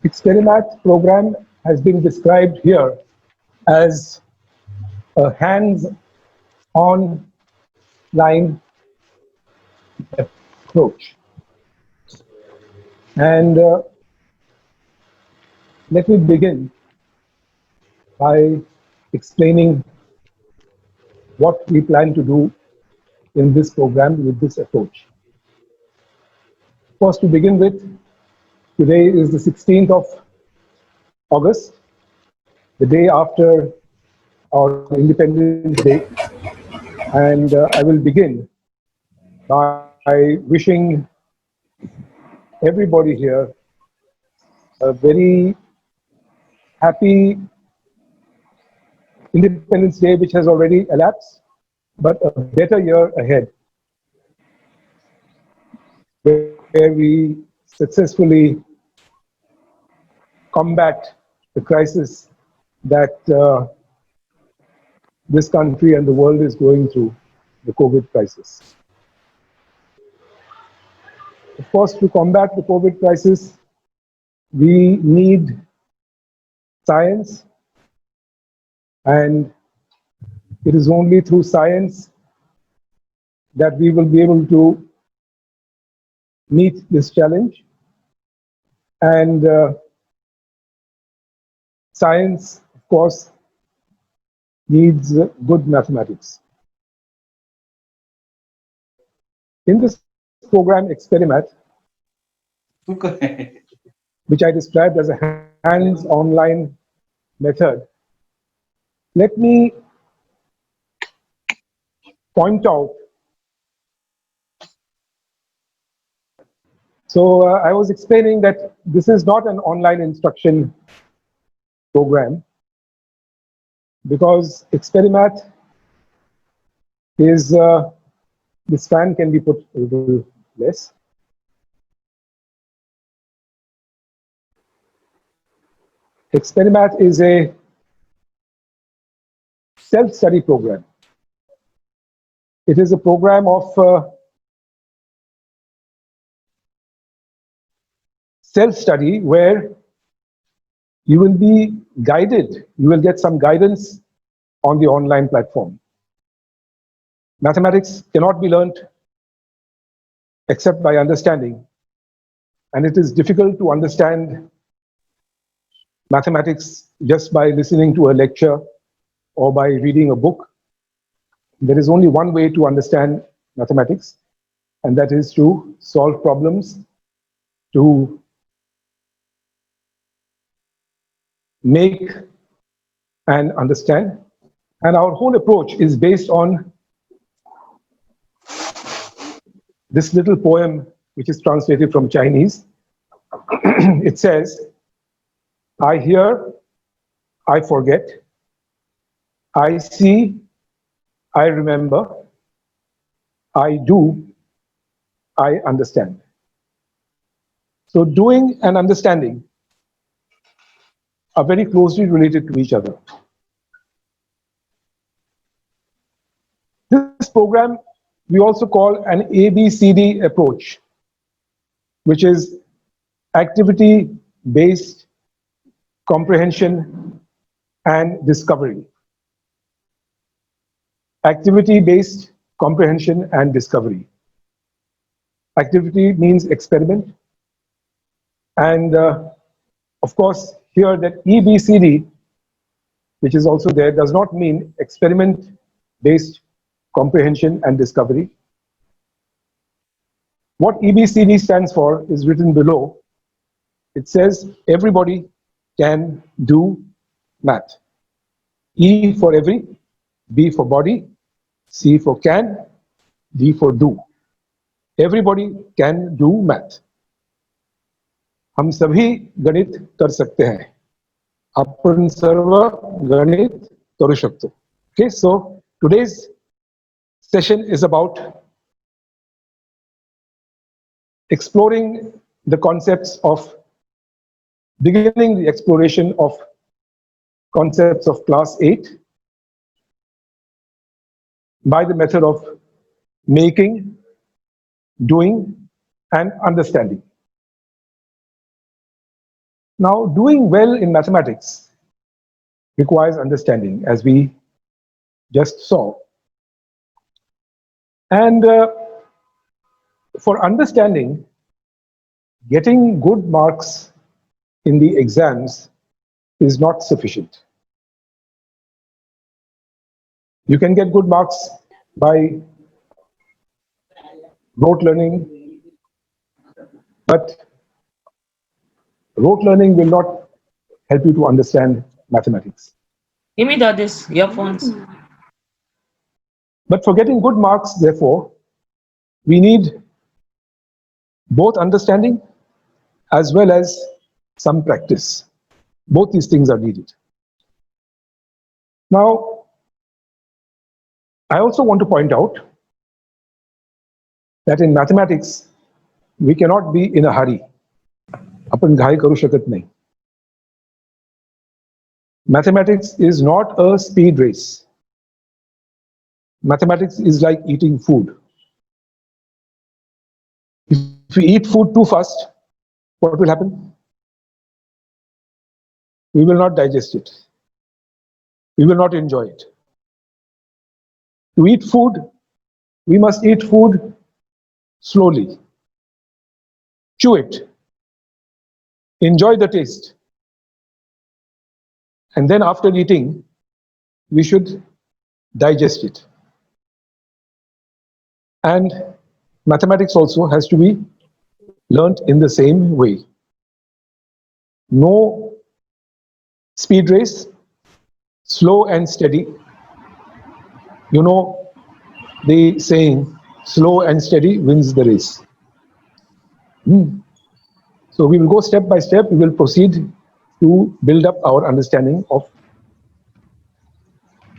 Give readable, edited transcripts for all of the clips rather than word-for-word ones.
Experimat program has been described here as a hands-on line approach. And let me begin by explaining what we plan to do in this program with this approach. First, to begin with, today is the 16th of August, the day after our Independence Day, and I will begin by wishing everybody here a very happy Independence Day, which has already elapsed, but a better year ahead, where we successfully combat the crisis that this country and the world is going through, the COVID crisis. Of course, to combat the COVID crisis, we need science, and it is only through science that we will be able to meet this challenge. And science, of course, needs good mathematics. In this program, Experimat, which I described as a hands-online method, let me point out. So I was explaining that this is not an online instruction program, because Experimat is, this fan can be put a little less. Experimat is a self-study program. It is a program of self-study where you will be guided, you will get some guidance on the online platform. Mathematics cannot be learnt except by understanding, and it is difficult to understand mathematics just by listening to a lecture or by reading a book. There is only one way to understand mathematics, and that is to solve problems, to make and understand. And our whole approach is based on this little poem, which is translated from Chinese. It says, I hear, I forget, I see, I remember, I do, I understand. So doing and understanding are very closely related to each other. This program we also call an ABCD approach, which is activity-based comprehension and discovery. Activity-based comprehension and discovery. Activity means experiment. And of course, here that EBCD, which is also there, does not mean experiment-based comprehension and discovery. What EBCD stands for is written below. It says everybody can do math. E for every, B for body, C for can, D for do. Everybody can do math. हम सभी गणित कर सकते हैं. आपण सर्व गणित करू शकतो. Okay, so today's session is about exploring the concepts of, beginning the exploration of concepts of class 8 by the method of making, doing, and understanding. Now, doing well in mathematics requires understanding, as we just saw. And for understanding, getting good marks in the exams is not sufficient. You can get good marks by rote learning, but rote learning will not help you to understand mathematics. Give me this earphones. But for getting good marks, therefore, we need both understanding as well as some practice. Both these things are needed. Now, I also want to point out that in mathematics, we cannot be in a hurry. आपण घाई करू शकत नाही. Mathematics is not a speed race. Mathematics is like eating food. If we eat food too fast, what will happen? We will not digest it. We will not enjoy it. To eat food, we must eat food slowly. Chew it. Enjoy the taste. And then after eating, we should digest it. And mathematics also has to be learnt in the same way. No speed race, slow and steady. You know the saying, slow and steady wins the race. So we will go step by step. We will proceed to build up our understanding of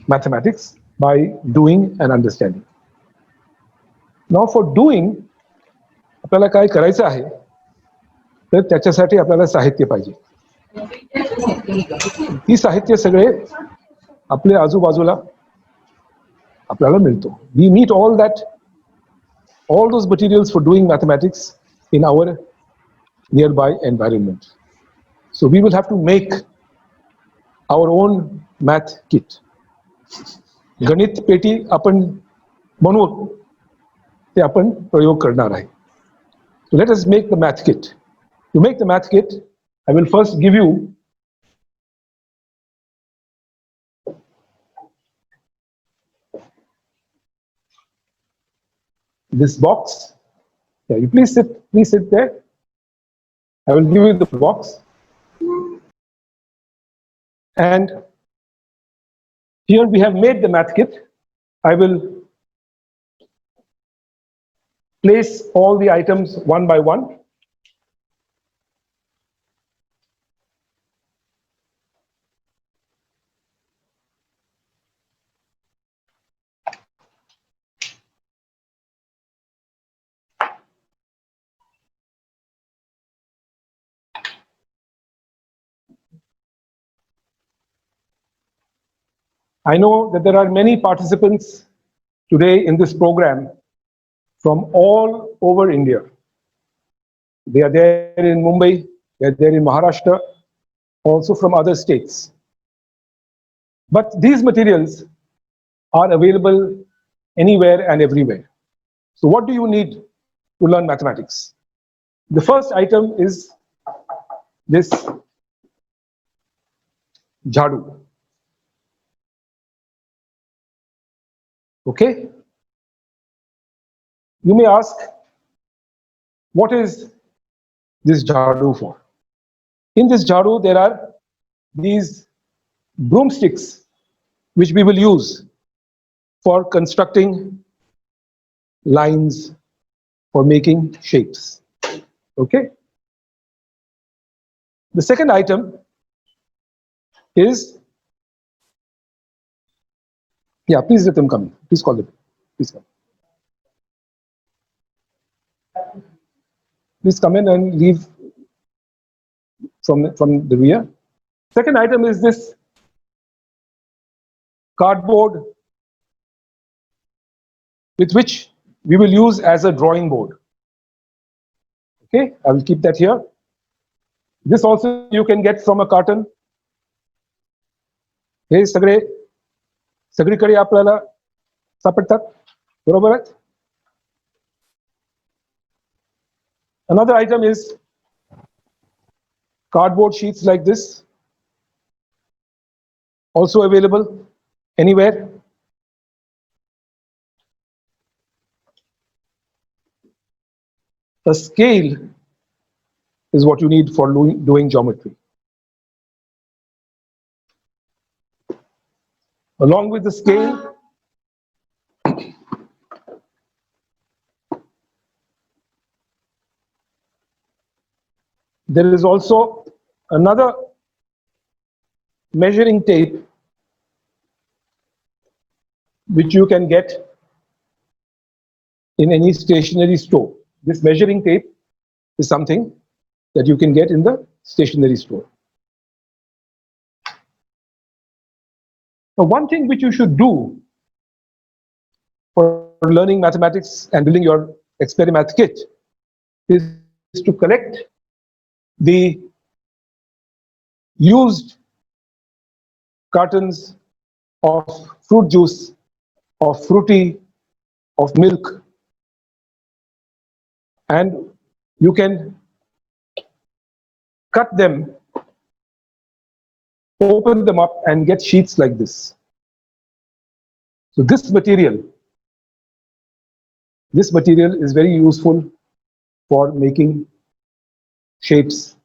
mathematics by doing and understanding. Now for doing, आपल्याला काय करायचं आहे तर त्याच्यासाठी आपल्याला साहित्य पाहिजे. ही साहित्य सगळे आपल्या आजूबाजूला आपल्याला मिळतो. We meet all those materials for doing mathematics in our nearby environment. So we will have to make our own math kit. गणित पेटी आपण बनवू ते आपण प्रयोग करणार आहे. So let us make the math kit. To make the math kit, I will first give you this box. Yeah, you please sit there. I will give you the box. And here we have made the math kit. I will place all the items one by one. I know that there are many participants today in this program from all over India. They are there in Mumbai, they are there in Maharashtra, also from other states. But these materials are available anywhere and everywhere. So what do you need to learn mathematics? The first item is this jhadu. Okay? You may ask, what is this jhadu for? In this jhadu, there are these broomsticks which we will use for constructing lines, for making shapes. Okay? The second item is, yeah, please let them come. Please call them. Please come. Please come in and leave from the rear. Second item is this cardboard with which we will use as a drawing board. Okay, I will keep that here. This also you can get from a carton. हे सगळे सगळीकडे आपल्याला सापडतात, बरोबर आहे? Another item is cardboard sheets like this, also available anywhere. A scale is what you need for doing geometry. Along with the scale, there is also another measuring tape which you can get in any stationery store. This measuring tape is something that you can get in the stationery store. Now, one thing which you should do for learning mathematics and building your experiment kit is to collect the used cartons of fruit juice, of fruity, of milk, and you can cut them, open them up, and get sheets like this. So this material is very useful for making shapes.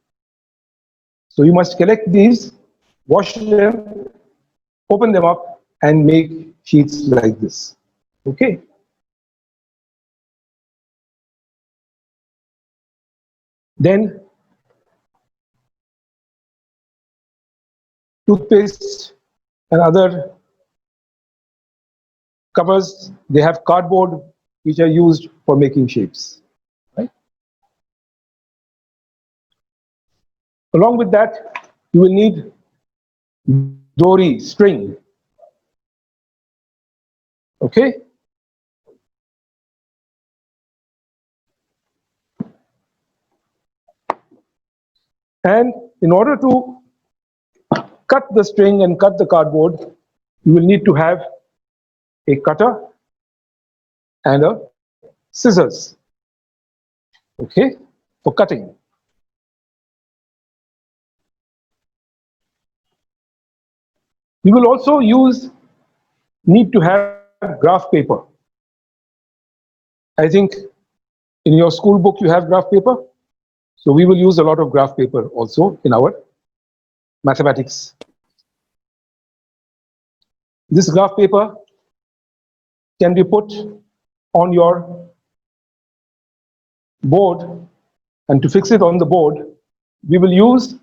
So you must collect these, wash them, open them up, and make sheets like this. Okay. Then toothpaste and other covers, they have cardboard which are used for making shapes. Right? Along with that, you will need dory, string. Okay? And in order to cut the string and cut the cardboard, you will need to have a cutter and a scissors, okay, for cutting. You will also need to have graph paper. I think in your school book you have graph paper, so we will use a lot of graph paper also in our mathematics. This graph paper can be put on your board, and to fix it on the board, we will use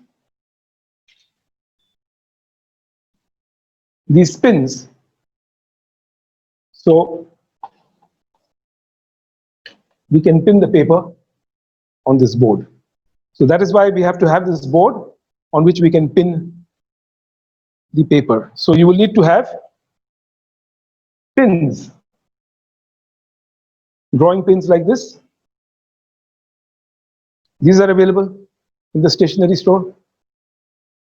these pins. So we can pin the paper on this board. So that is why we have to have this board on which we can pin the paper. So you will need to have pins, drawing pins like this. These are available in the stationery store.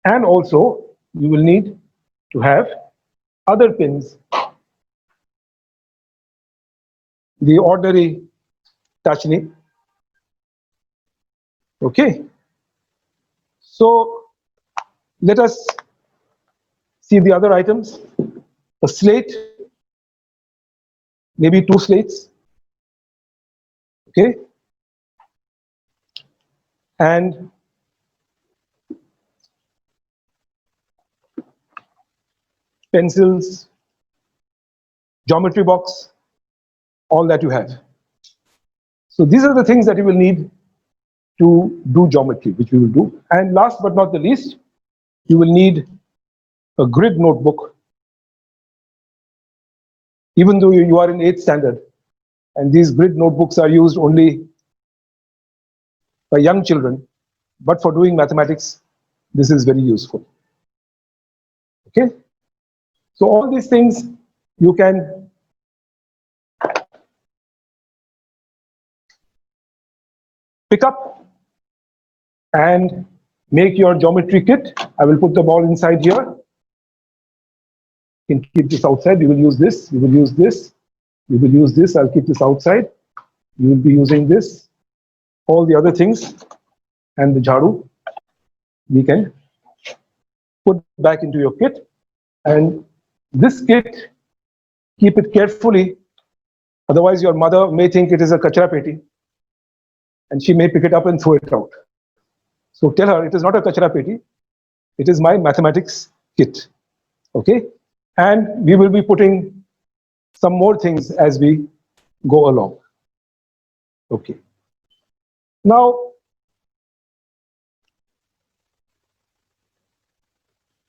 And also you will need to have other pins, the ordinary Tachni. Okay. So let us see the other items. A slate, maybe 2 slates. Okay. And pencils, geometry box, all that you have. So these are the things that you will need to do geometry, which we will do. And last but not the least, you will need a grid notebook. Even though you are in 8th standard, and these grid notebooks are used only by young children, but for doing mathematics, this is very useful. Okay? So all these things you can pick up and make your geometry kit. I will put the ball inside here. You can keep this outside. We will use this. We will use this. We will use this. I'll keep this outside. You will be using this. All the other things and the jharu we can put back into your kit. And this kit, keep it carefully. Otherwise, your mother may think it is a kachra peti and she may pick it up and throw it out. So tell her it is not a kachra peti. It is my mathematics kit. Okay? And we will be putting some more things as we go along. Okay. Now,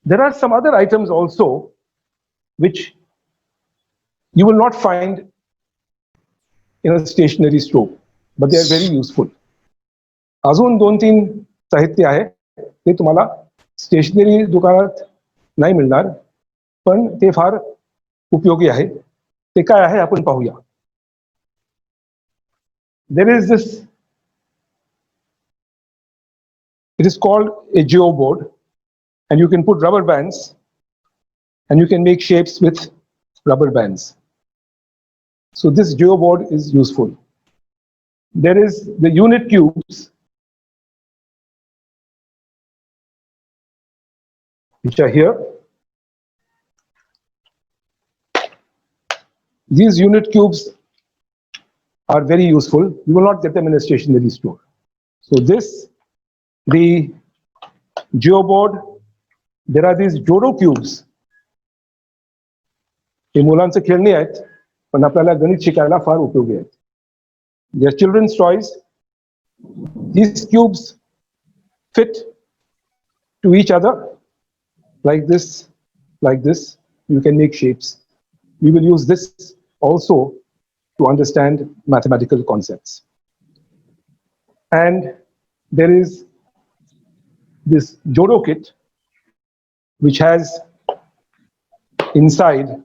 there are some other items also which you will not find in a stationery store, but they are very useful. अजून 2-3 साहित्य आहे ते तुम्हाला stationery दुकानात नाही मिळणार, पण ते फार उपयोगी आहे. ते काय आहे आपण पाहूया. There is this, it is called a geoboard, and you can put rubber bands and you can make shapes with rubber bands. So this geoboard is useful. There is the unit cubes, which are here. These unit cubes are very useful. You will not get them in a stationery store. So this, the geoboard, there are these Jodo cubes. हे मुलांचे खेळणी आहेत, पण आपल्याला गणित शिकायला फार उपयोगी आहेत. They are children's toys. These cubes fit to each other like this, like this. You can make shapes. We will use this also to understand mathematical concepts. And there is this Jodo kit, which has inside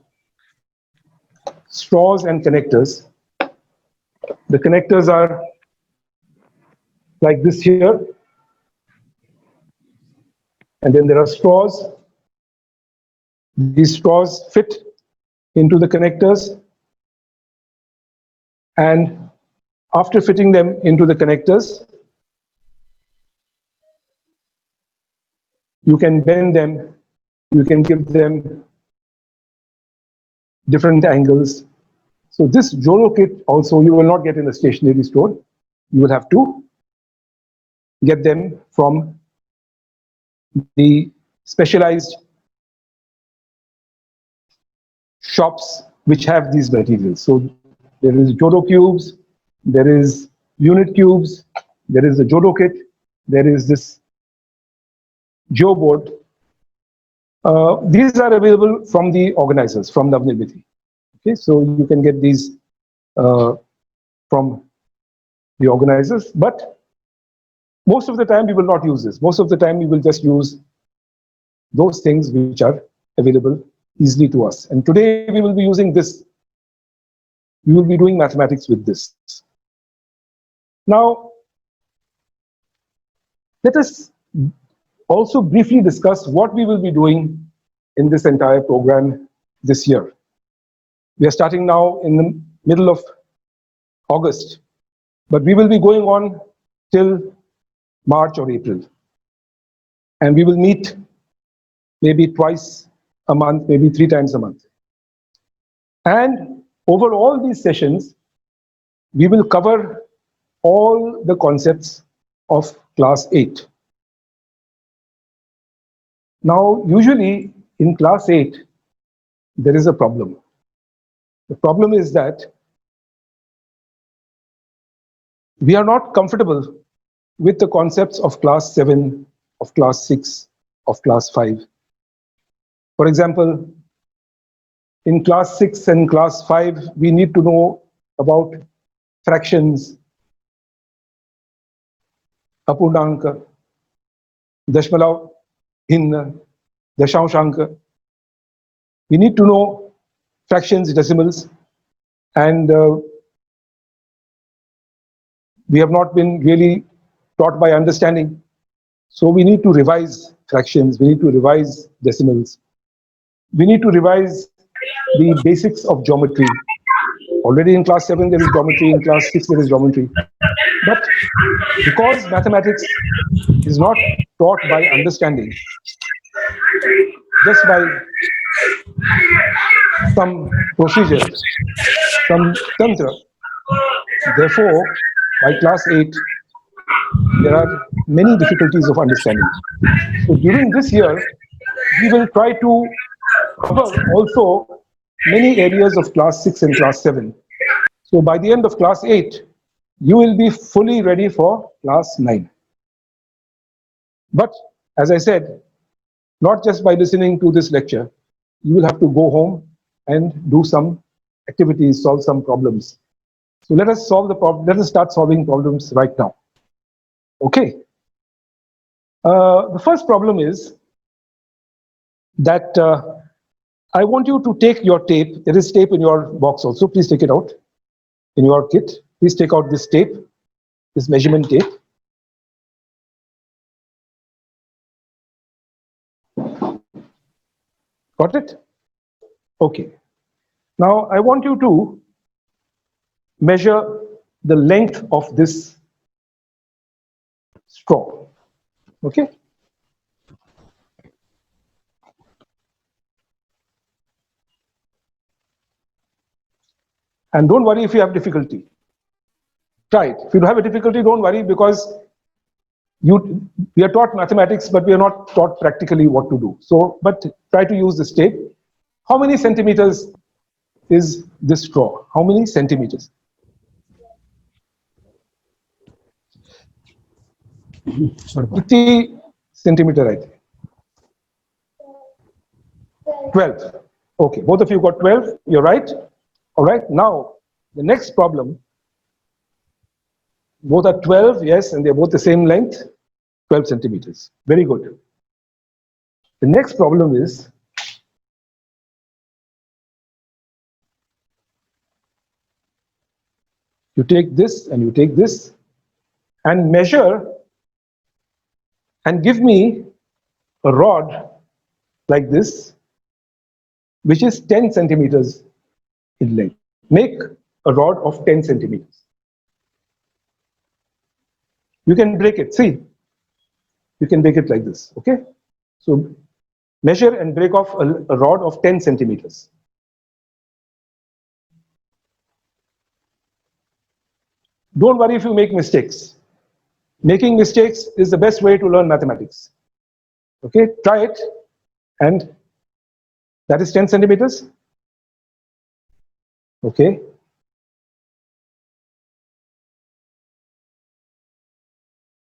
straws and connectors. The connectors are like this here, and then there are straws. These straws fit into the connectors, and after fitting them into the connectors, you can bend them, you can give them different angles. So this Jodo kit also you will not get in a stationery store. You will have to get them from the specialized shops which have these materials. So there is Jodo cubes, there is unit cubes, there is the Jodo kit, there is this geoboard. These are available from the organizers, from Navnirmiti. Okay, so you can get these from the organizers, but most of the time we will not use this. Most of the time we will just use those things which are available easily to us. And today we will be using this. We will be doing mathematics with this. Now, let us also briefly discuss what we will be doing in this entire program this year. We are starting now in the middle of August, but we will be going on till March or April. And we will meet maybe twice a month, maybe 3 times a month. And over all these sessions, we will cover all the concepts of class 8. Now, usually in class 8, there is a problem. The problem is that we are not comfortable with the concepts of class 7, of class 6, of class 5. For example, in class 6 and class 5, we need to know about fractions, apurnanka, dashmalav, hinna, dashanshanka. We need to know fractions, decimals, and we have not been really taught by understanding. So we need to revise fractions, we need to revise decimals, we need to revise the basics of geometry. Already in class 7 there is geometry, in class 6 there is geometry. But because mathematics is not taught by understanding, just by some procedures, some tantra, therefore by class 8 there are many difficulties of understanding. So during this year, we will try to cover also many areas of class 6 and class 7. So by the end of class 8, you will be fully ready for class 9. But as I said, not just by listening to this lecture, you will have to go home and do some activities, solve some problems. So let us solve the problem. Let us start solving problems right now. Okay. The first problem is that I want you to take your tape. There is tape in your box also. Please take it out in your kit. Please take out this tape, this measurement tape. Got it? Okay. Now I want you to measure the length of this straw. Okay? And don't worry if you have difficulty. Try it. If you have a difficulty, don't worry, because we are taught mathematics, but we are not taught practically what to do. So, but try to use this tape. How many centimeters is this straw? How many centimeters? 50 centimeter, I think. 12. Okay, both of you got 12. You're right. All right. Now, the next problem. Both are 12, yes, and they're both the same length, 12 centimeters. Very good. The next problem is you take this and you take this and measure and give me a rod like this, which is 10 centimeters in length. Make a rod of 10 centimeters. You can break it. See, you can break it like this. Okay. So measure and break off a rod of 10 centimeters. Don't worry if you make mistakes. Making mistakes is the best way to learn mathematics. Okay, try it. And that is 10 centimeters. Okay.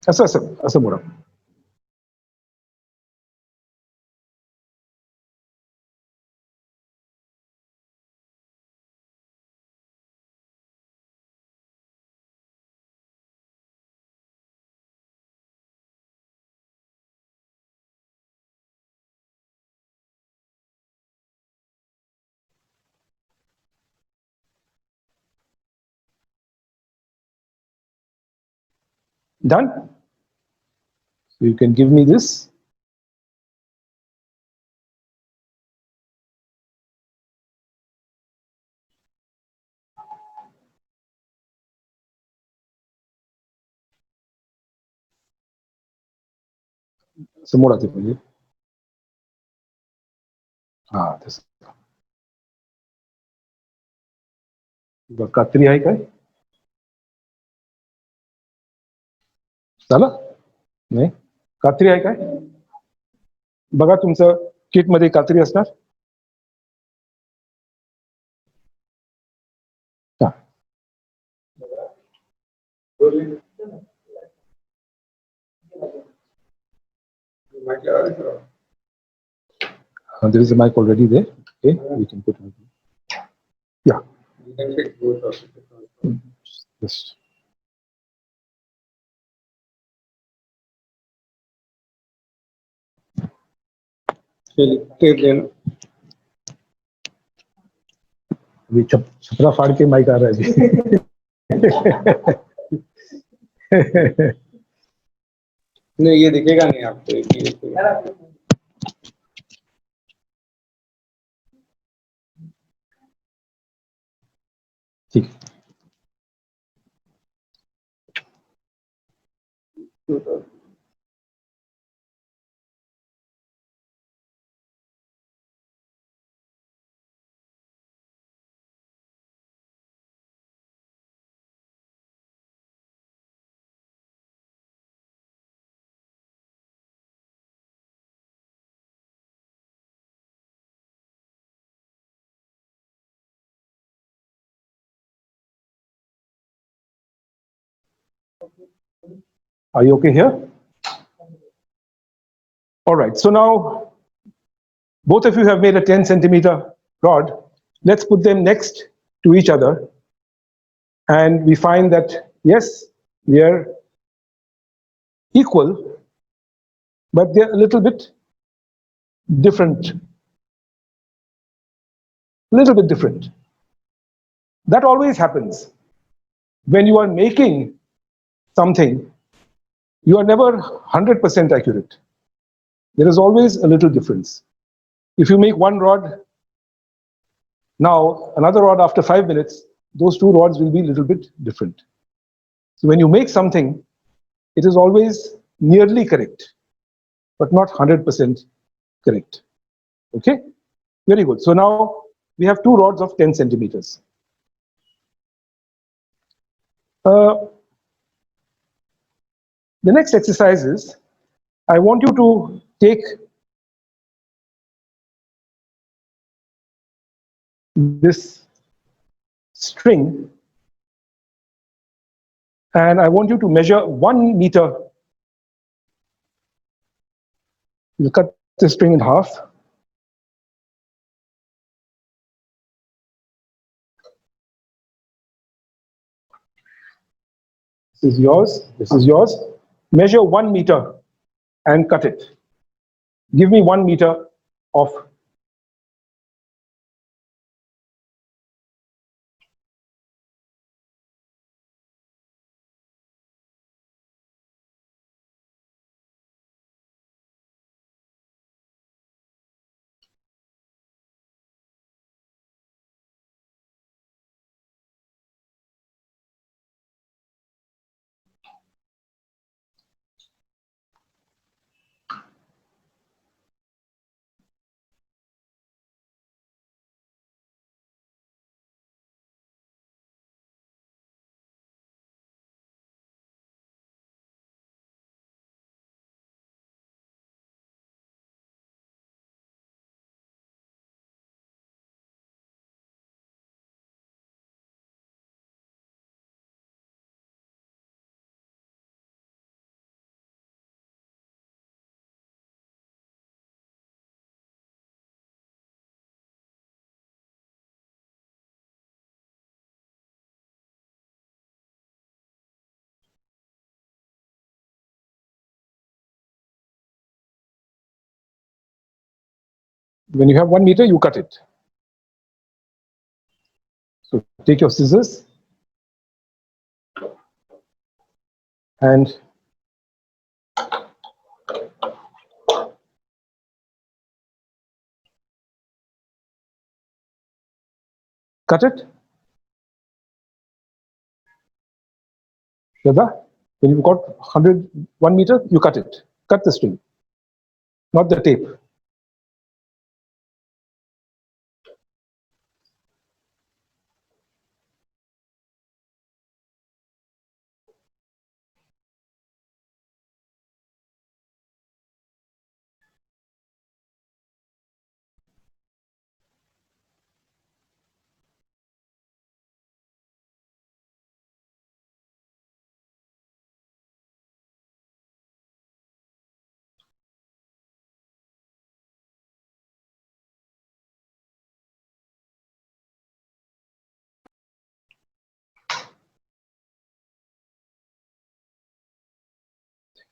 Asamura. Done? So you can give me this. Some आते मुझे. हाँ, this. कात्री आहे काय? झालं? नाही. कात्री आहे काय? बघा तुमचं किट मध्ये कात्री असणार. There is a mic already there. Okay, we can put it. Yeah. You can take both of it. Yes. अभी छपरा फाड़ के माइक आ रहा है नहीं ये दिखेगा नहीं आपको, ये दिखेगा। ठीक। Are you okay here? All right, so now both of you have made a 10 centimeter rod. Let's put them next to each other. And we find that, yes, they're equal, but they're a little bit different. Little bit different. That always happens. When you are making something, you are never 100% accurate. There is always a little difference. If you make one rod now, another rod after 5 minutes, those two rods will be a little bit different. So when you make something, it is always nearly correct, but not 100% correct. Okay, very good. So now we have two rods of 10 centimeters. The next exercise is, I want you to take this string and I want you to measure 1 meter. You cut the string in half. This is yours, this is yours. Measure 1 meter and cut it. Give me 1 meter of when you have 1 meter, you cut it. So take your scissors and cut it. Shraddha, when you've got 1 meter, you cut it. Cut the string, not the tape.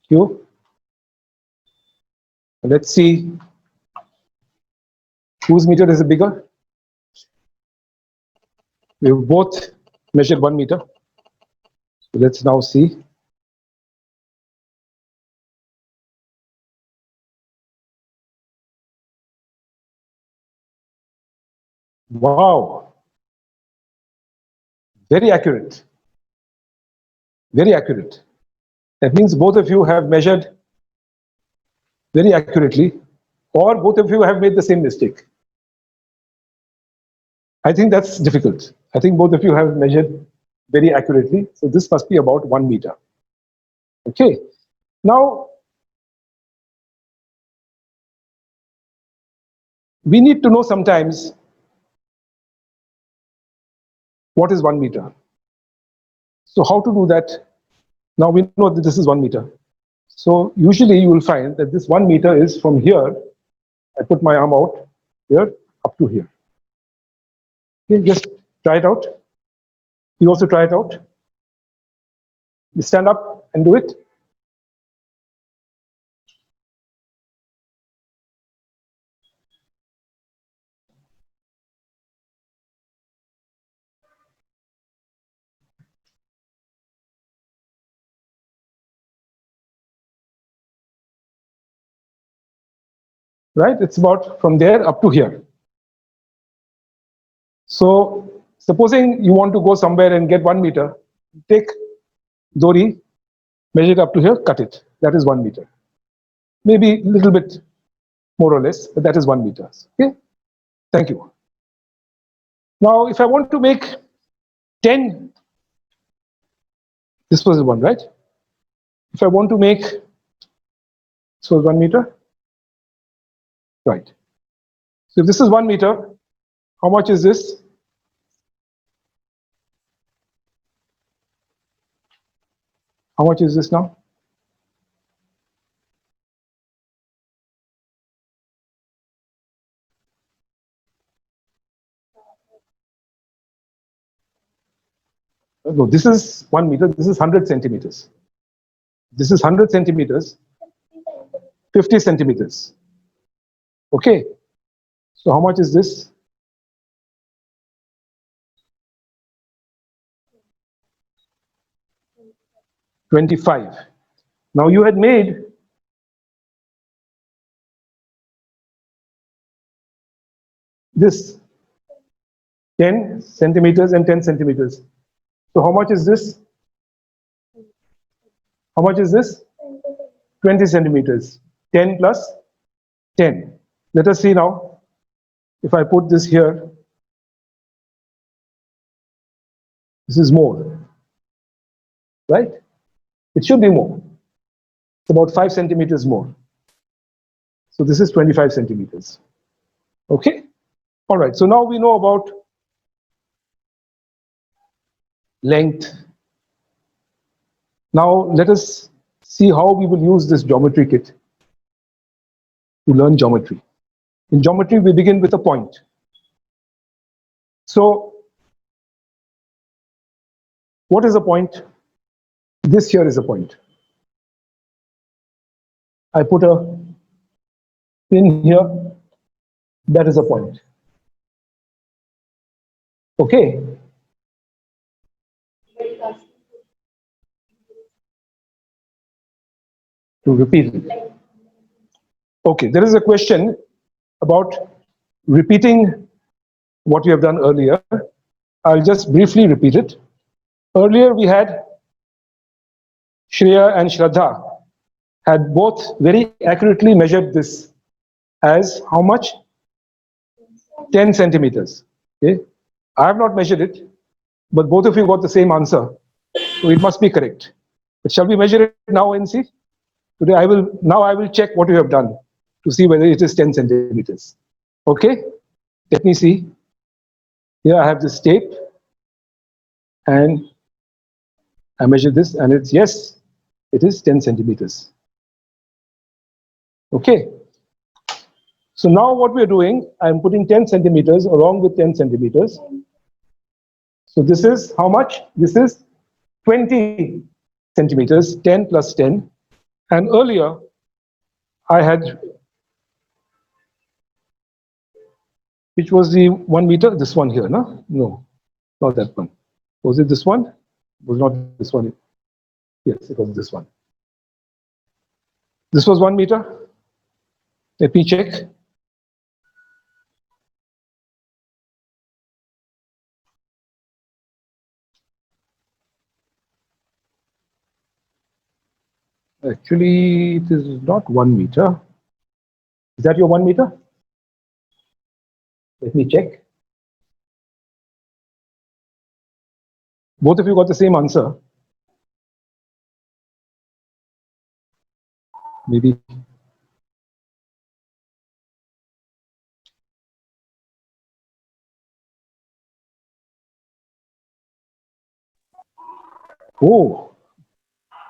You. Let's see whose meter is bigger. We've both measured 1 meter. So let's now see. Wow. Very accurate. Very accurate. That means both of you have measured very accurately, or both of you have made the same mistake. I think that's difficult. I think both of you have measured very accurately. So this must be about 1 meter. Okay. Now, we need to know sometimes what is 1 meter. So how to do that? Now we know that this is 1 meter. So usually you will find that this 1 meter is from here. I put my arm out here up to here. Okay, just try it out. You also try it out. You stand up and do it. Right? It's about from there up to here. So supposing you want to go somewhere and get 1 meter, take dori, measure it up to here, cut it. That is 1 meter. Maybe a little bit more or less, but that is 1 meter. Okay? Thank you. Now, if I want to make 10, this was the one, right? If I want to make, this was 1 meter, right? So if this is 1 meter, how much is this? How much is this now? No, this is 1 meter, this is 100 centimeters. This is 100 centimeters, 50 centimeters. Okay, so how much is this? $25. Now you had made this 10 centimeters and 10 centimeters. So how much is this? How much is this? 20 centimeters. 10 plus 10. Let us see now. If I put this here, this is more, right? It should be more. It's about 5 centimeters more. So this is 25 centimeters. Okay? All right, so now we know about length. Now let us see how we will use this geometry kit to learn geometry. In geometry, we begin with a point. So what is a point? This here is a point. I put a pin here, that is a point. Okay. To repeat it. Okay, there is a question about repeating what you have done earlier. I'll just briefly repeat it. Earlier we had Shreya and Shraddha had both very accurately measured this as how much? 10 centimeters. Okay, I have not measured it, but both of you got the same answer, so it must be correct. But shall we measure it now and see? Today I will check what you have done to see whether it is 10 centimeters. Okay, let me see. Here I have this tape and I measure this and it's yes, it is 10 centimeters. Okay, so now what we are doing, I'm putting 10 centimeters along with 10 centimeters. So this is how much? This is 20 centimeters, 10 plus 10. And earlier I had, which was the 1 meter? This one here, no? No, not that one. Was it this one? It was not this one. Yes, it was this one. This was 1 meter. Let me check. Actually, it is not 1 meter. Is that your 1 meter? Let me check. Both of you got the same answer. Maybe. Oh,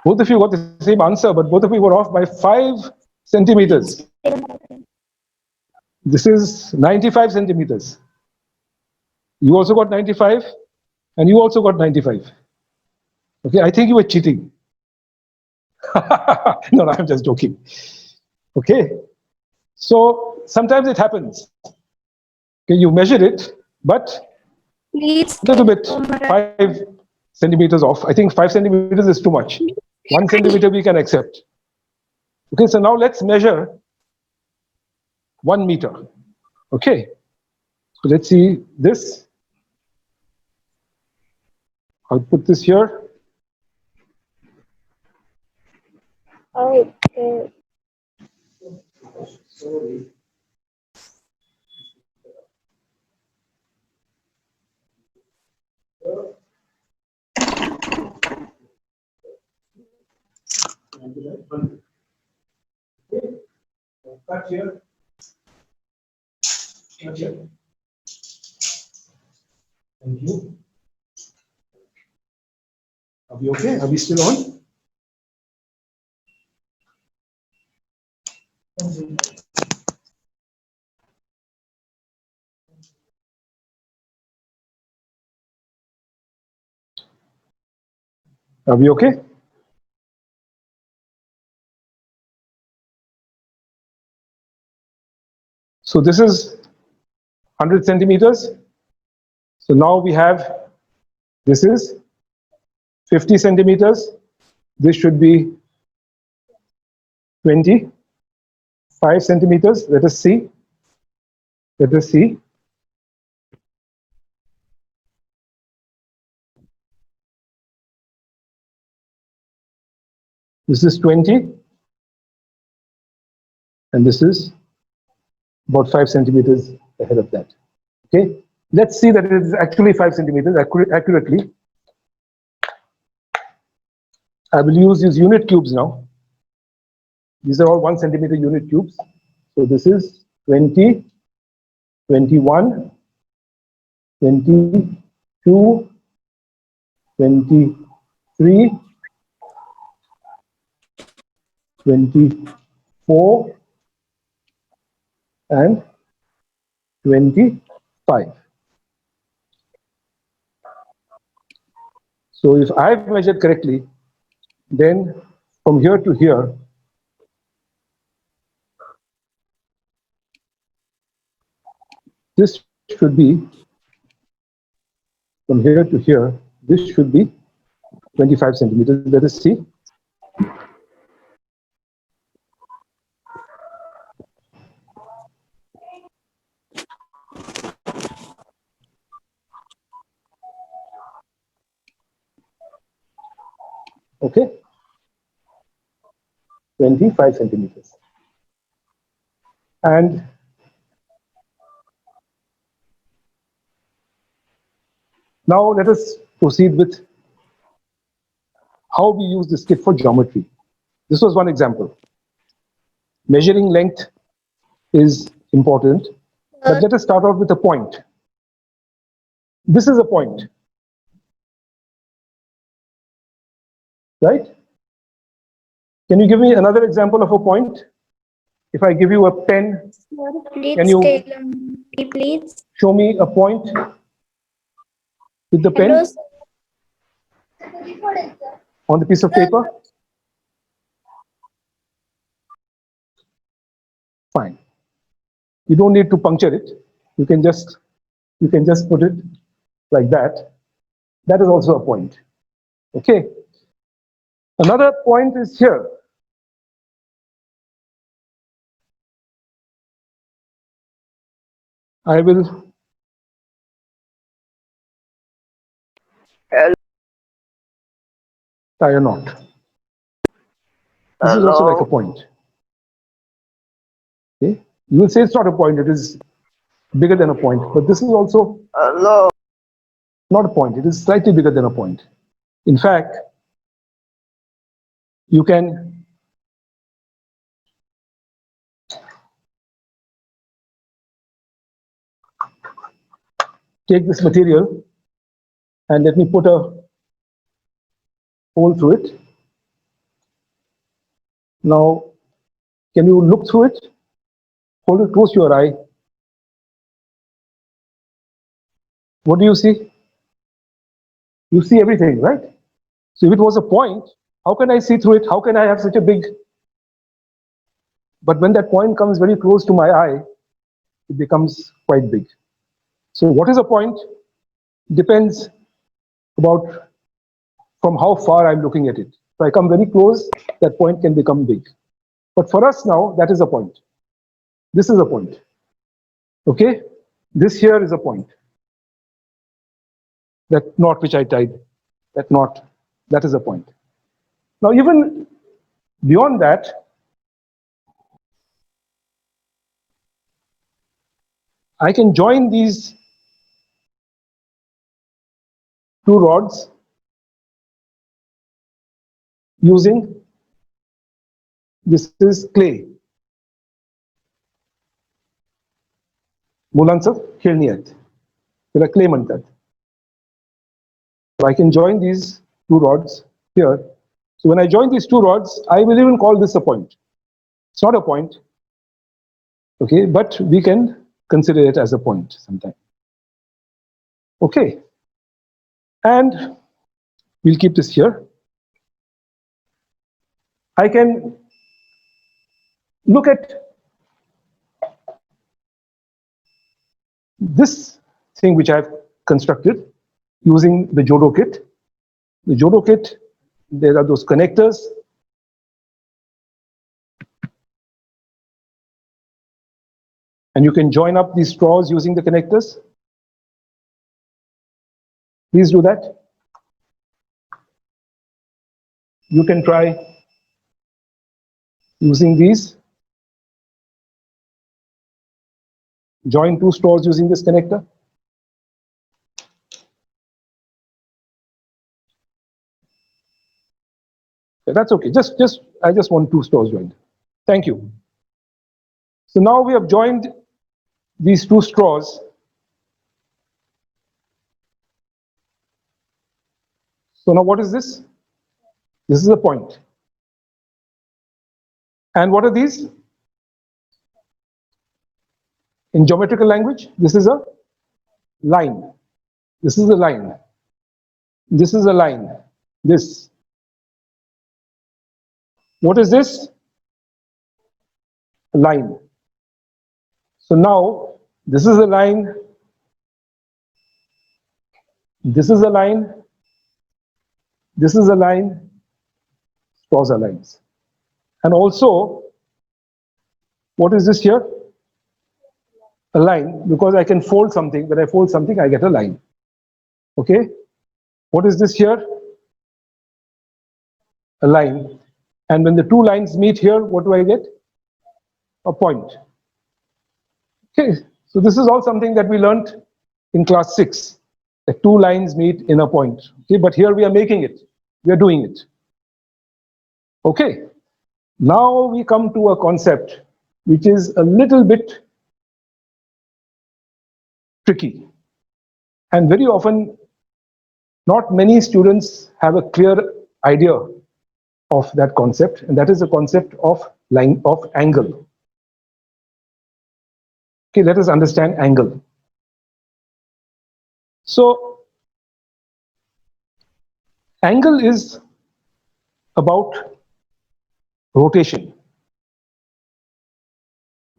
both of you got the same answer, but both of you were off by 5 centimeters. This is 95 centimeters. You also got 95, and you also got 95. Okay, I think you were cheating. No, no, I'm just joking. Okay, so sometimes it happens. Okay, you measure it, but Please. a little bit, 5 centimeters off. I think 5 centimeters is too much. 1 centimeter we can accept. Okay, so now let's measure 1 meter. Okay, so let's see this. I'll put this here. Okay. Cut here. Cut here. Thank you. Are we okay? Are we still on? Are we okay? So this is 100 centimeters. So now we have, this is 50 centimeters. This should be 25 centimeters. Let us see. Let us see. This is 20. And this is about 5 centimeters ahead of that. Okay. Let's see that it is actually 5 centimeters accurately. I will use these unit cubes now. These are all 1 centimeter unit cubes. So this is 20, 21, 22, 23, 24, and 25. So if I've measured correctly, then from here to here, this should be, from here to here, this should be 25 centimeters. Let us see. Okay, 25 centimeters. And now let us proceed with how we use this kit for geometry. This was one example. Measuring length is important, but let us start off with a point. This is a point, right? Can you give me another example of a point? If I give you a pen, can you Please. show me a point with the pen on the piece of paper? Fine. You don't need to puncture it. You can just put it like that. That is also a point. Okay. Another point is here. I will tie a knot. This is also like a point. Okay? You will say it's not a point, it is bigger than a point, but this is also not a point, it is slightly bigger than a point. In fact, you can take this material and let me put a hole through it. Now, can you look through it? Hold it close to your eye. What do you see? You see everything, right? So if it was a point, how can I see through it? How can I have such a big... But when that point comes very close to my eye, it becomes quite big. So what is a point? Depends about from how far I'm looking at it. If I come very close, that point can become big. But for us now, that is a point. This is a point. Okay? This here is a point. That knot which I tied, that knot, that is a point. Now even beyond that, I can join these two rods using, this is clay. मुलांचं खेळणी आहेत, त्याला clay म्हणतात. So I can join these two rods here. So when I join these two rods, I will even call this a point. It's not a point, okay, but we can consider it as a point sometime. Okay, and we'll keep this here. I can look at this thing which I've constructed using the Jodo kit. The Jodo kit, there are those connectors. And you can join up these straws using the connectors. Please do that. You can try using these. Join two straws using this connector. Yeah, that's okay. I just want two straws joined. Thank you. So now we have joined these two straws. So now what is this? This is a point. And what are these? In geometrical language, this is a line. This is a line. This is a line. This. What is this? A line. So now, this is a line. This is a line. This is a line. Straws are lines. And also, what is this here? A line, because I can fold something. When I fold something, I get a line. Okay? What is this here? A line. And when the two lines meet here, what do I get? A point. Okay, so this is all something that we learned in class 6. The two lines meet in a point. Okay, but here we are making it. We are doing it. Okay, now we come to a concept which is a little bit tricky. And very often, not many students have a clear idea of that concept, and that is the concept of line of angle. Okay, let us understand angle. So, angle is about rotation.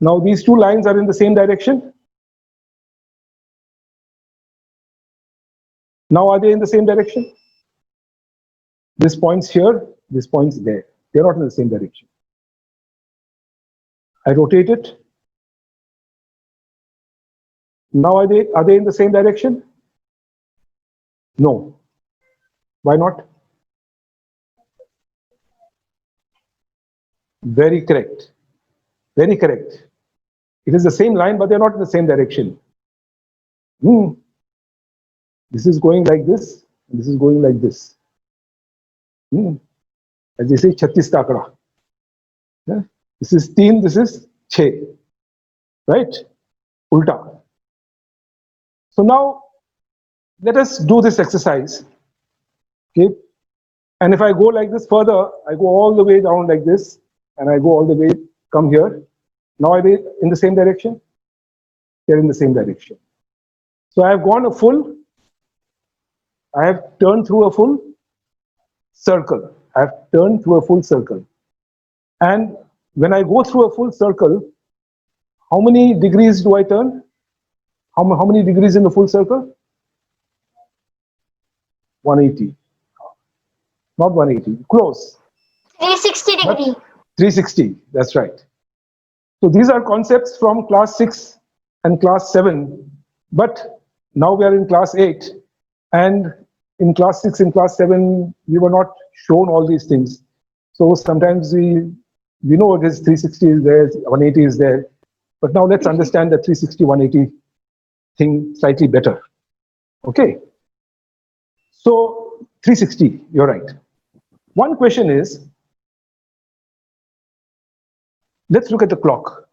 Now, these two lines are in the same direction. Now, are they in the same direction? This point's here, this point's there. They're not in the same direction. I rotate it. Now, are they in the same direction? No. Why not? Very correct. Very correct. It is the same line, but they're not in the same direction. Hmm. This is going like this, and this is going like this. Hmm. As they say, 36 takra. Yeah? This is 3, this is 6. Right? Ulta. So now, let us do this exercise. Okay? And if I go like this further, I go all the way down like this, and I go all the way, come here. Now are they in the same direction? They're in the same direction. So I have gone a full, I have turned through a full circle. I have turned through a full circle. And when I go through a full circle, how many degrees do I turn? How many degrees in the full circle? 180. Not 180, close. 360 But degree. 360, that's right. So these are concepts from class 6 and class 7, but now we are in class 8, and in class 6 and class 7 we were not shown all these things. So sometimes we know it is 360 is there, 180 is there, but now let's understand the 360, 180 thing slightly better. Okay. So 360, you're right. One question is, let's look at the clock.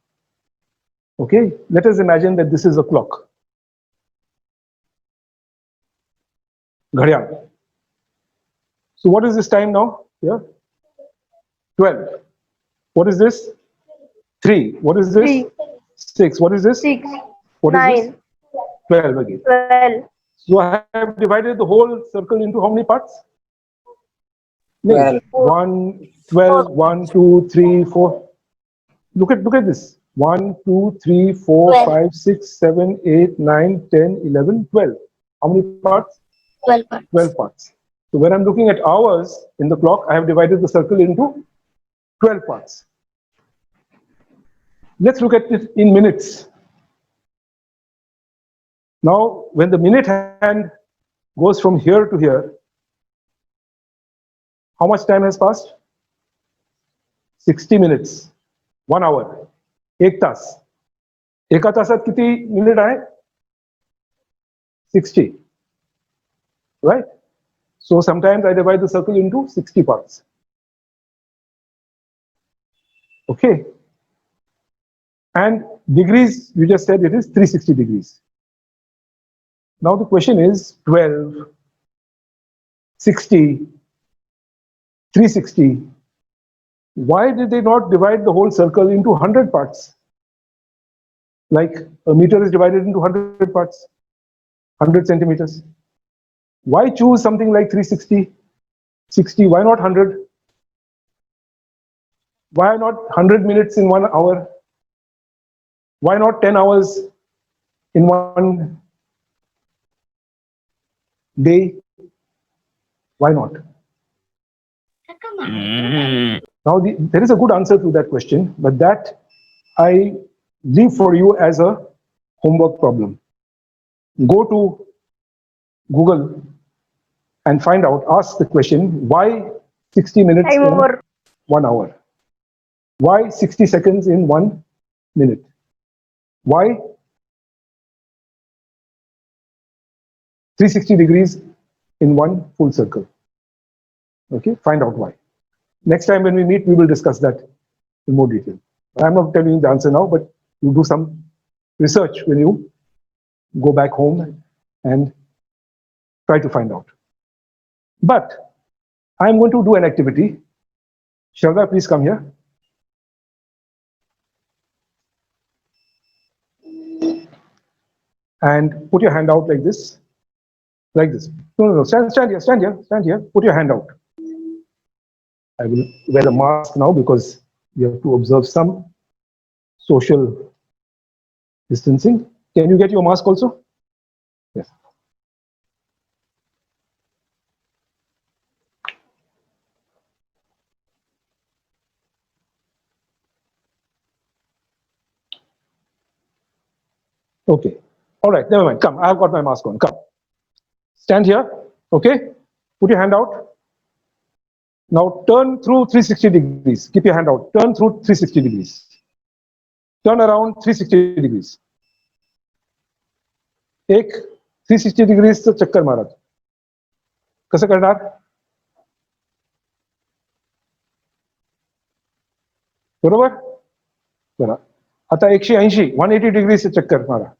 Okay, let us imagine that this is a clock. Ghadiyan. So what is this time now? Here? 12. What is this? 3. What is this? 3, 6. What is this? 6, What is 9, this? 12 again. 12. So I have divided the whole circle into how many parts? 12. 1, 12, 1, 2, 3, 4. Look at this. 1, 2, 3, 4, 12. 5, 6, 7, 8, 9, 10, 11, 12. How many parts? 12 parts. 12 parts. So when I'm looking at hours in the clock, I have divided the circle into 12 parts. Let's look at it in minutes. Now, when the minute hand goes from here to here, how much time has passed? 60 minutes. 1 hour. 1 तास. एका तासात किती minute आहे? 60. Right? So sometimes I divide the circle into 60 parts. Okay. And degrees, you just said it is 360 degrees. Now the question is 12, 60, 360. Why did they not divide the whole circle into 100 parts? Like a meter is divided into 100 parts, 100 centimeters. Why choose something like 360, 60? Why not 100? Why not 100 minutes in 1 hour? Why not 10 hours in 1 day? Why not? Now, there is a good answer to that question, but that I leave for you as a homework problem. Go to Google and find out, ask the question, why 60 minutes Time in over. 1 hour? Why 60 seconds in 1 minute? Why 360 degrees in 1 full circle? Okay, find out why. Next time when we meet, we will discuss that in more detail. I'm not telling you the answer now, but you do some research when you go back home and try to find out. But I'm going to do an activity. Sharda, please come here. And put your hand out like this. Like this. No, stand here. Put your hand out. I will wear a mask now because we have to observe some social distancing. Can you get your mask also? Yes. Okay. All right, never mind. Come, I've got my mask on. Come. Stand here. Okay. Put your hand out. Now turn through 360 degrees. Keep your hand out. Turn through 360 degrees. Turn around 360 degrees. एक 360 डिग्रीचं चक्कर मारा. कसं करणार? बरोबर? बरं. आता 180 180 डिग्रीचं चक्कर मारा.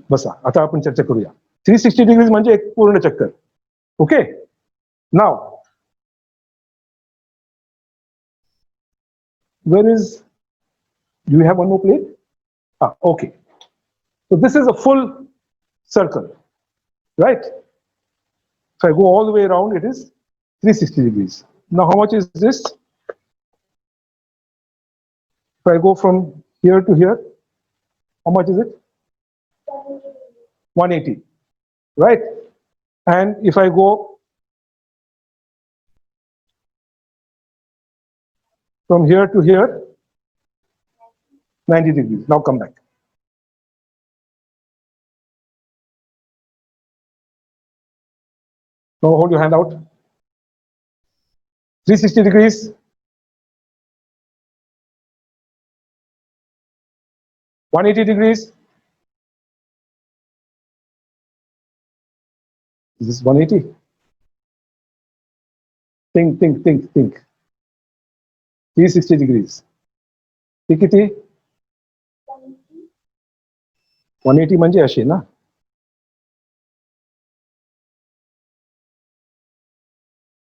बसा. आता आपण चर्चा करूया. 360 डिग्रीज म्हणजे एक पूर्ण चक्कर. Okay? Now where is, do you have one more plate? Okay. So this is a full circle, right? If I go all the way around, it is 360 degrees. Now how much is this? If I go from here to here, how much is it? 180, right? And if I go from here to here, 90 degrees. Now come back. Now hold your hand out. 360 degrees. (180 degrees). Is this 180? Think. 360 degrees. हे किती? 180 म्हणजे अशी ना.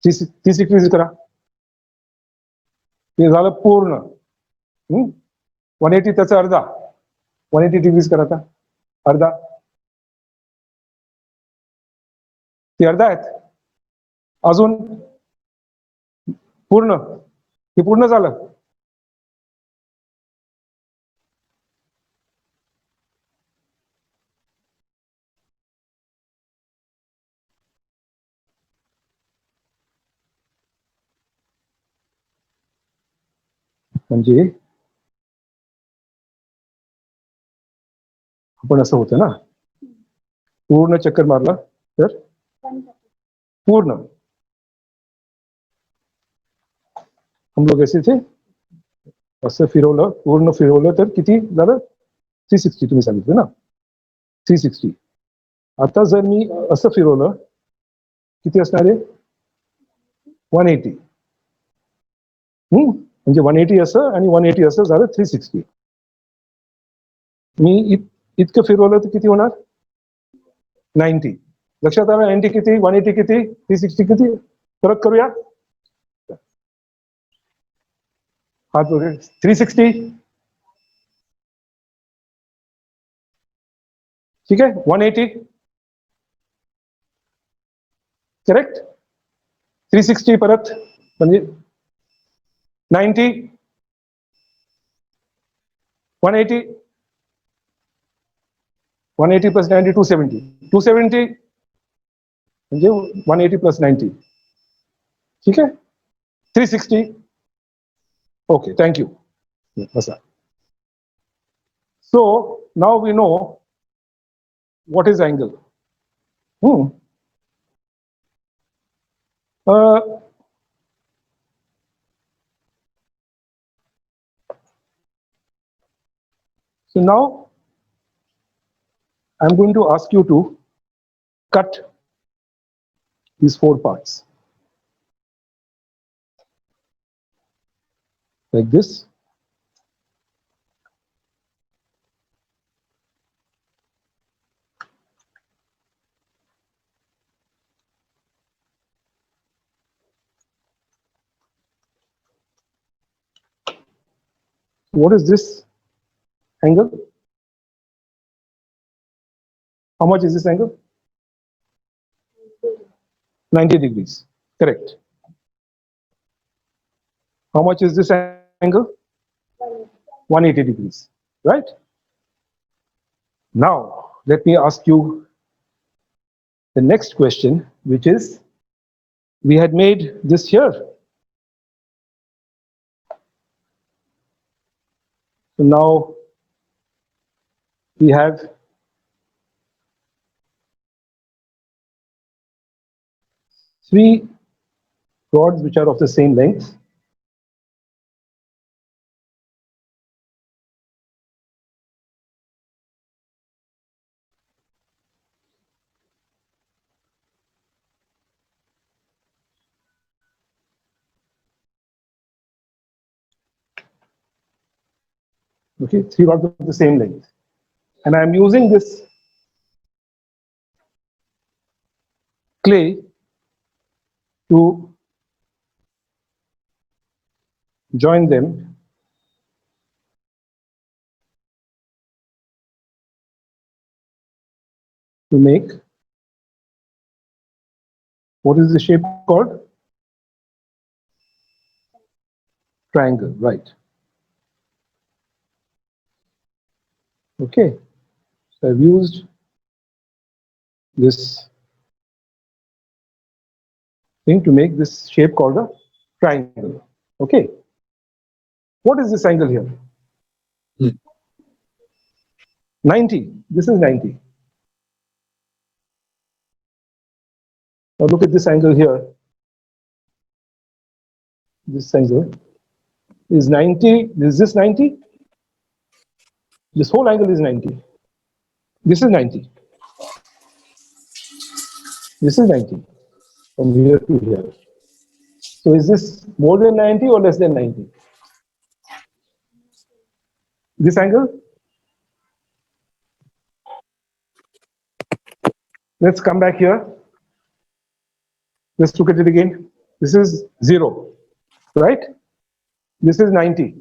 ती sequence करा. हे झालं पूर्ण. 180 त्याचा अर्धा. 180 डिग्रीज करा आता. अर्धा. ते अर्धा आहेत. अजून पूर्ण. हे पूर्ण झालं. म्हणजे आपण असं होतं ना, पूर्ण चक्कर मारला तर पूर्ण. हम लोग ऐसे थे. असं फिरवलं, पूर्ण फिरवलं तर किती झालं? 360 तुम्ही सांगितलं ना. 360. आता जर मी असं फिरवलं किती असणार आहे? 180. म्हणजे 180 असं आणि 180 असं झालं 360. मी इतकं फिरवलं तर किती होणार? 90. लक्षात आलं? 90 किती, 180 किती, 360 किती? परत करूया. हात वगैरे. 360. ठीक आहे. 180 करेक्ट. 360 परत म्हणजे 90, 180, 180 plus 90, 270. 270 म्हणजे 180 plus 90. ठीक आहे. 360. Okay, thank you. बसा. So now we know what is angle. So now I'm going to ask you to cut these 4 parts like this. What is this angle? How much is this angle? 90 degrees. Correct. How much is this angle? 180 degrees. Right? Now, let me ask you the next question, which is, we had made this here. So now, we have three rods which are of the same length. Okay, three rods of the same length. And I'm using this clay to join them to make, what is the shape called? Triangle, right. Okay, so I've used this thing to make this shape called a triangle. Okay, what is this angle here? 90. This is 90. Now look at this angle here. This angle is 90. Is this 90? This whole angle is 90. This is 90. This is 90 from here to here. So is this more than 90 or less than 90? This angle? Let's come back here. Let's look at it again. This is 0, right? This is 90.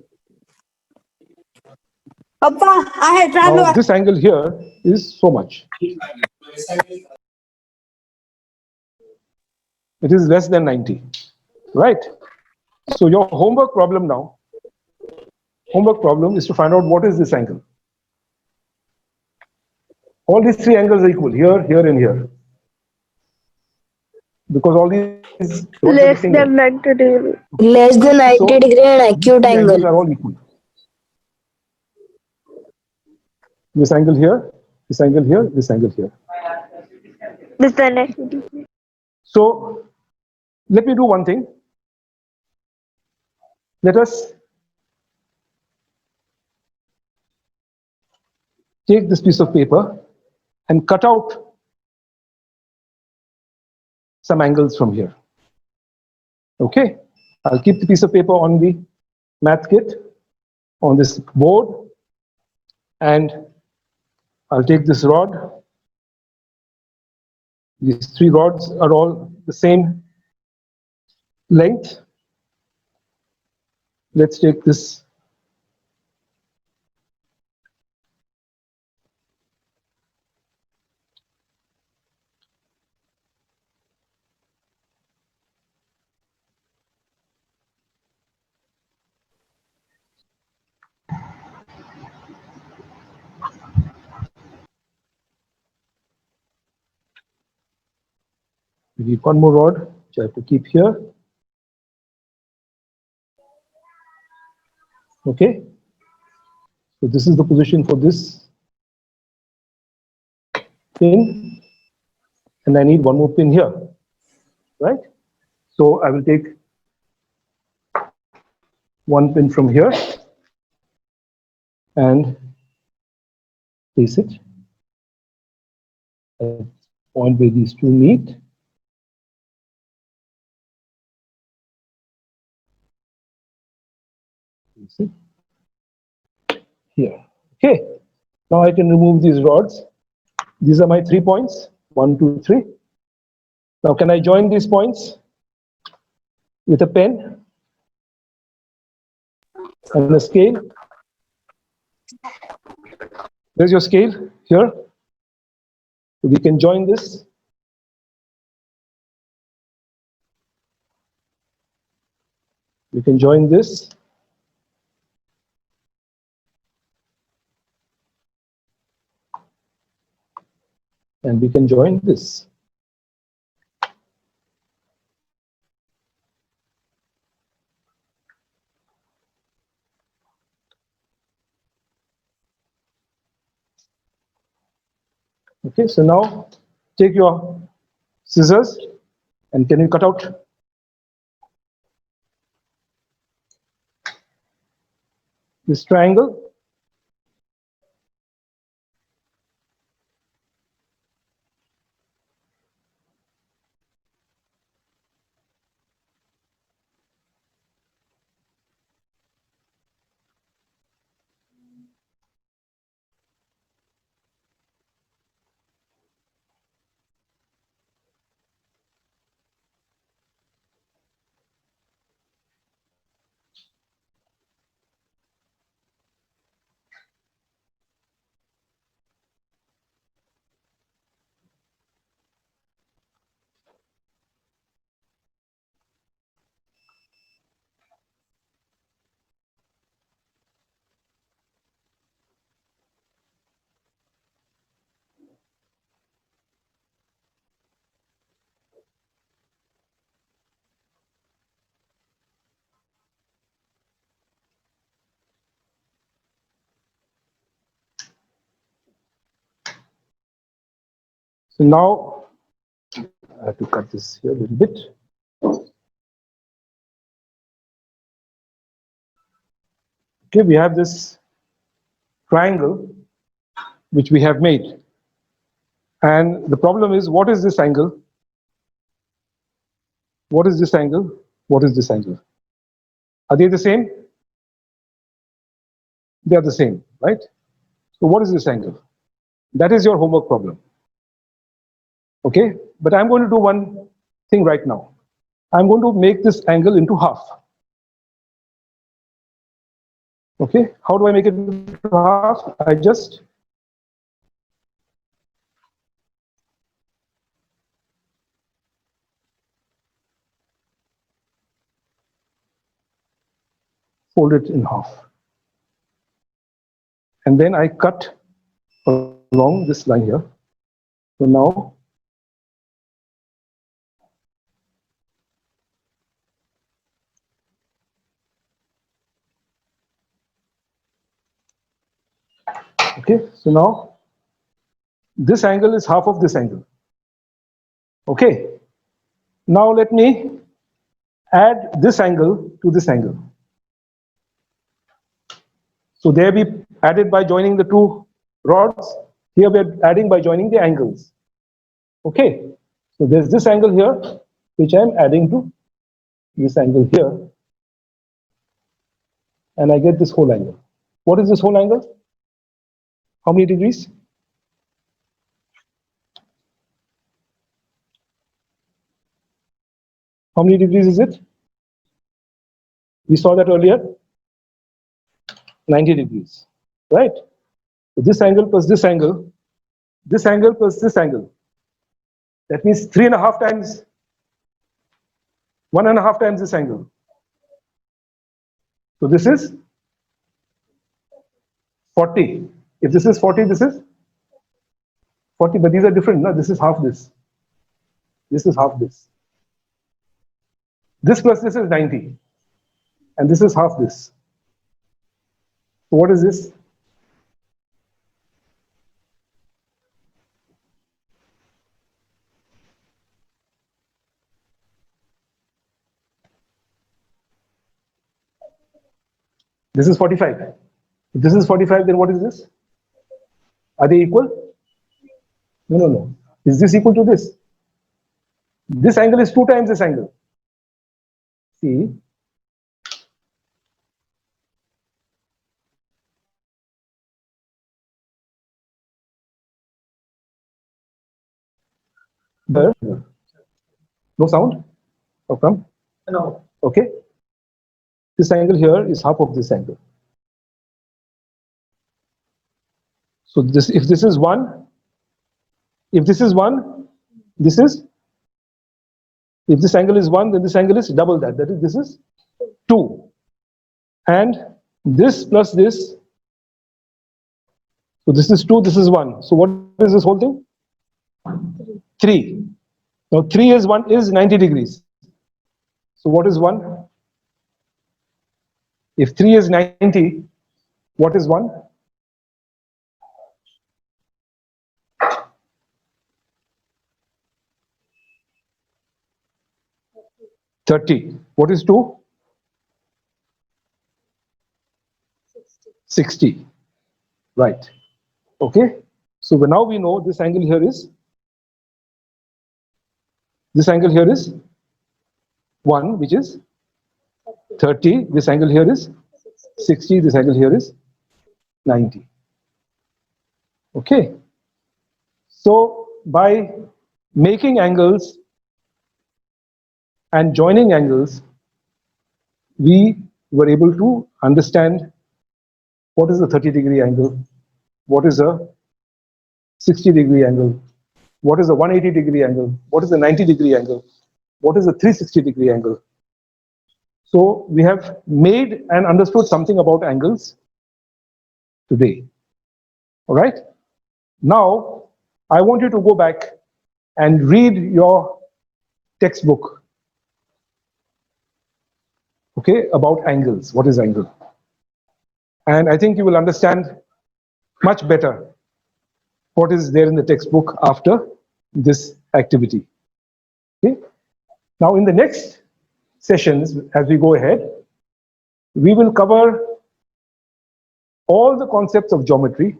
Papa, I had Now traveled. this angle here is so much. It is less than 90, right? So your homework problem now, is to find out what is this angle. All these three angles are equal, here, here, and here. Because all these Less than 90 degree. Less than 90 degree and acute these angles angle. are all equal. This angle here, this angle here, this angle here. Less than 90 degree. So let me do one thing. Let us take this piece of paper and cut out some angles from here. Okay, I'll keep the piece of paper on the math kit on this board, and I'll take this rod. These three rods are all the same length. Let's take this we need one more rod, which I have to keep here. Okay, so this is the position for this pin, and I need one more pin here, right? So I will take one pin from here and place it at the point where these two meet. Place it here. Okay, now I can remove these rods. These are my 3 points, 1, 2, 3. Now can I join these points with a pen and a scale? There's your scale here. We can join this. We can join this. And we can join this. Okay, so now take your scissors and can you cut out this triangle? So now I have to cut this here a little bit. Okay, we have this triangle which we have made. And the problem is, what is this angle? What is this angle? What is this angle? Are they the same? They are the same, right? So what is this angle? That is your homework problem. Okay, but I'm going to do one thing right now. I'm going to make this angle into half. Okay, how do I make it into half? I just fold it in half. And then I cut along this line here. So now okay, so now this angle is half of this angle. Okay, now let me add this angle to this angle. So there we added by joining the two rods. Here we are adding by joining the angles. Okay, so there's this angle here, which I'm adding to this angle here. And I get this whole angle. What is this whole angle? How many degrees? How many degrees is it? We saw that earlier. 90 degrees, right? So this angle plus this angle plus this angle. That means 3.5 times, 1.5 times this angle. So this is 40. If this is 40, this is 40, but these are different. No, this is half this. This is half this. This plus this is 90. And this is half this. So what is this? This is 45. If this is 45, then what is this? Are they equal? No, no, no. Is this equal to this? This angle is 2 times this angle. See? There. No sound? How come? No. Okay. This angle here is half of this angle. So this, if this is 1, if this is 1, this is, if this angle is 1, then this angle is double that. That is, this is 2. And this plus this, so this is 2, this is 1. So what is this whole thing? 3. Now 3 is 1 is 90 degrees. So what is 1? If 3 is 90, what is 1? 30. What is 2? 60. Right. Okay. So now we know this angle here is 1, which is 30. This angle here is 60. This angle here is 90. Okay. So by making angles and joining angles, we were able to understand what is a 30-degree angle, what is a 60-degree angle, what is a 180-degree angle, what is a 90-degree angle, what is a 360-degree angle. So we have made and understood something about angles today. All right. Now, I want you to go back and read your textbook, okay, about angles. What is angle? And I think you will understand much better what is there in the textbook after this activity. Okay. Now, in the next sessions, as we go ahead, we will cover all the concepts of geometry,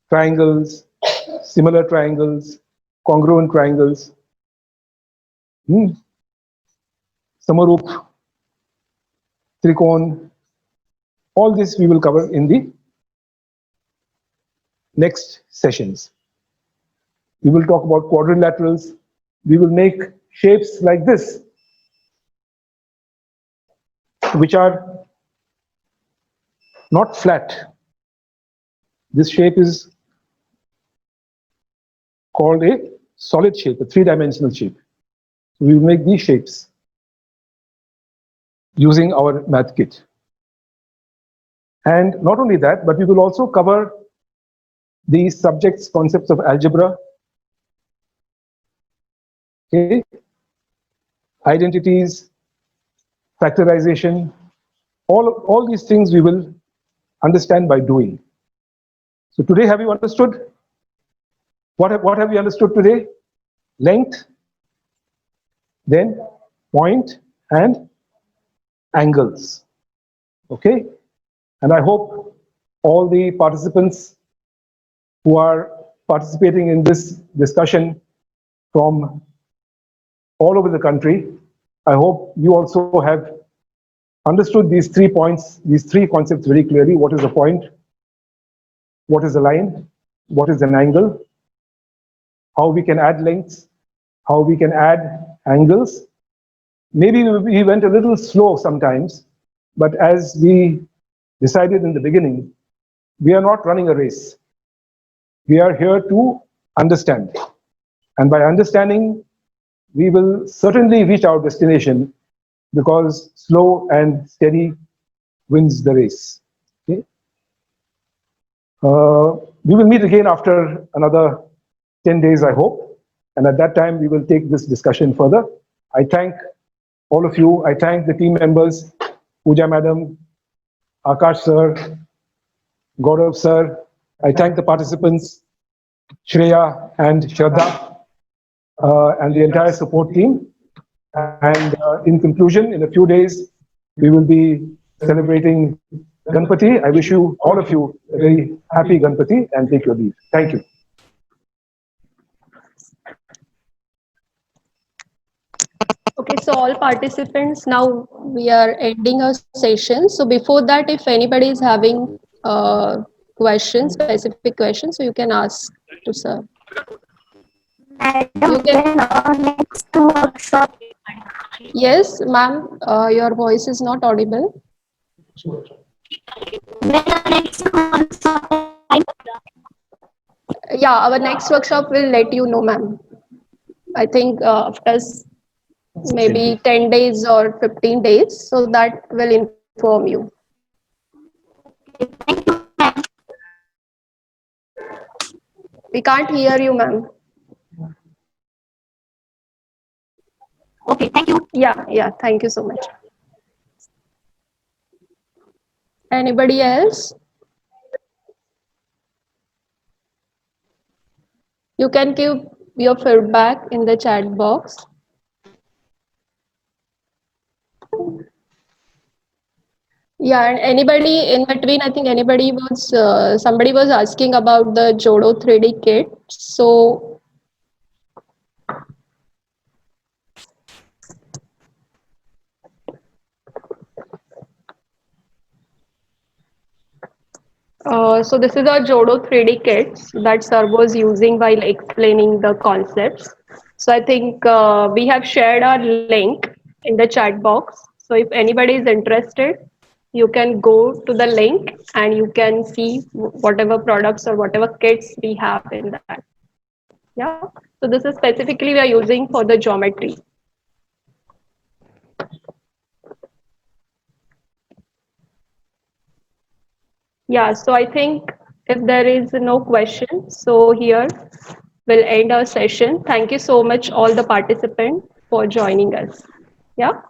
triangles, similar triangles, congruent triangles, Samarup, Trikon, all this we will cover in the next sessions. We will talk about quadrilaterals. We will make shapes like this, which are not flat. This shape is called a solid shape, a three-dimensional shape. We will make these shapes using our math kit. And not only that, but we will also cover the subjects, concepts of algebra, okay, identities, factorization, all these things we will understand by doing. So today, have you understood? What have you understood today? Length, then point and angles. Okay? And I hope all the participants who are participating in this discussion from all over the country, I hope you also have understood these 3 points, these 3 concepts very clearly. What is a point? What is a line? What is an angle? How we can add lengths? How we can add angles? Maybe we went a little slow sometimes, but as we decided in the beginning, we are not running a race. We are here to understand. And by understanding, we will certainly reach our destination, because slow and steady wins the race. Okay? We will meet again after another 10 days, I hope. And at that time, we will take this discussion further. I thank all of you. I thank the team members, Pooja Madam, Akash Sir, Gaurav Sir. I thank the participants, Shreya and Shraddha, and the entire support team. And in conclusion, in a few days, we will be celebrating Ganpati. I wish you, all of you, a very happy Ganpati, and take your leave. Thank you. Okay, so all participants, now we are ending our session. So before that, if anybody is having questions, specific questions, so you can ask to sir. You can. Next workshop. Yes, ma'am, your voice is not audible. Yeah, our next workshop will let you know, ma'am. I think after maybe 10 days or 15 days, so that will inform you. We can't hear you, ma'am. Okay, thank you. Yeah, thank you so much. Anybody else? You can give your feedback in the chat box. Yeah, and anybody in between, I think anybody was, somebody was asking about the Jodo 3D kit. So, so this is a Jodo 3D kits that Sir was using while explaining the concepts. So I think we have shared our link in the chat box. So if anybody is interested, you can go to the link and you can see whatever products or whatever kits we have in that. Yeah. So this is specifically we are using for the geometry. Yeah, so I think if there is no question, so here we'll end our session. Thank you so much all the participants for joining us. Yeah.